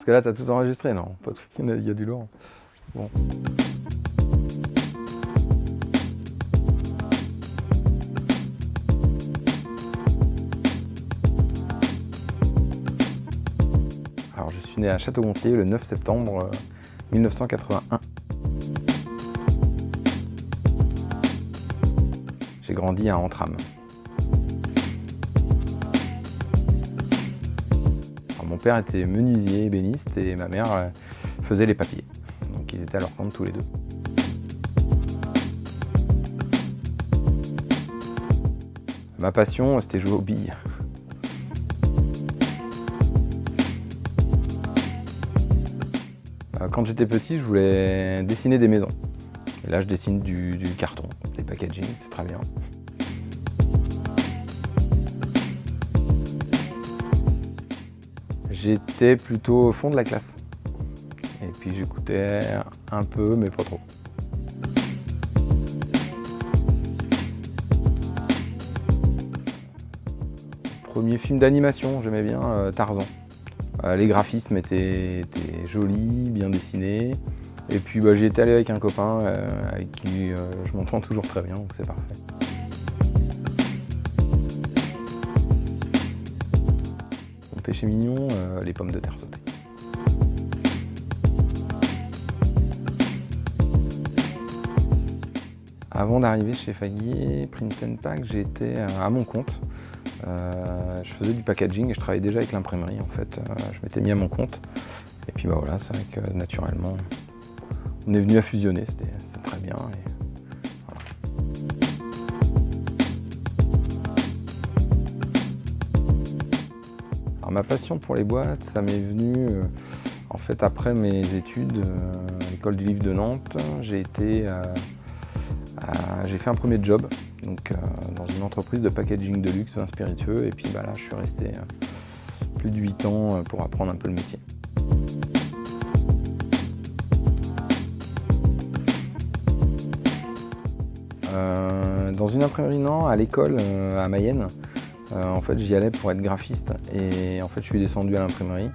que là, tu as tout enregistré, non? Pas tout, il y a du lourd. Bon. Alors, je suis né à Château-Gontier le 9 septembre 1981. J'ai grandi à Antram. Alors, mon père était menuisier ébéniste et ma mère faisait les papiers. Donc ils étaient à leur compte tous les deux. Ma passion, c'était jouer aux billes. Quand j'étais petit, je voulais dessiner des maisons. Et là, je dessine du carton, des packaging, c'est très bien. J'étais plutôt au fond de la classe. Et puis j'écoutais un peu, mais pas trop. Premier film d'animation, j'aimais bien Tarzan. Les graphismes étaient jolis, bien dessinés. Et puis j'y étais allé avec un copain avec qui je m'entends toujours très bien, donc c'est parfait. Mon péché mignon, les pommes de terre sautées. Avant d'arriver chez Faguier, Print & Pack, j'étais à mon compte. Je faisais du packaging et je travaillais déjà avec l'imprimerie en fait. Je m'étais mis à mon compte. Et puis voilà, c'est vrai que naturellement, on est venu à fusionner, c'était très bien. Et voilà. Alors ma passion pour les boîtes, ça m'est venu en fait après mes études à l'école du livre de Nantes. J'ai fait un premier job donc, dans une entreprise de packaging de luxe, vin spiritueux, et puis là je suis resté plus de 8 ans pour apprendre un peu le métier. Dans une imprimerie, non, à l'école à Mayenne, en fait j'y allais pour être graphiste et en fait je suis descendu à l'imprimerie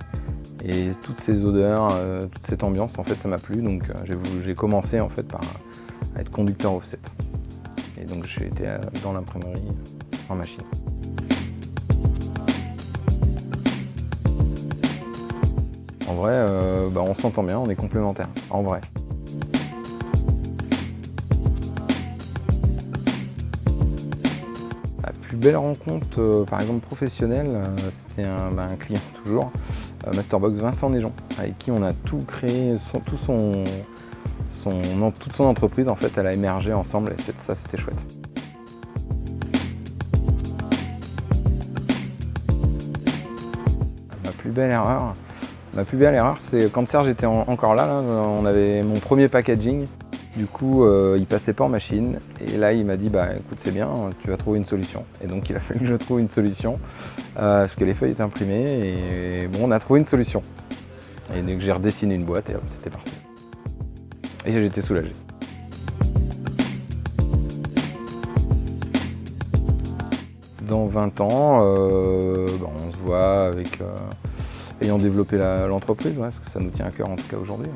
et toutes ces odeurs, toute cette ambiance en fait ça m'a plu, donc j'ai commencé en fait à être conducteur offset. Et donc j'ai été dans l'imprimerie en machine. En vrai, on s'entend bien, on est complémentaires, en vrai. La plus belle rencontre, par exemple professionnelle, c'était un client toujours, Masterbox Vincent Neigeon, avec qui on a tout créé, toute son entreprise en fait, elle a émergé ensemble et ça c'était chouette. Ma plus belle erreur, c'est quand Serge était encore là, on avait mon premier packaging. Du coup, il passait pas en machine et là il m'a dit écoute c'est bien, tu vas trouver une solution. Et donc il a fallu que je trouve une solution parce que les feuilles étaient imprimées et bon on a trouvé une solution. Et donc j'ai redessiné une boîte et hop c'était parti. Et j'étais soulagé. Dans 20 ans, on se voit avec ayant développé l'entreprise, parce que ça nous tient à cœur en tout cas aujourd'hui.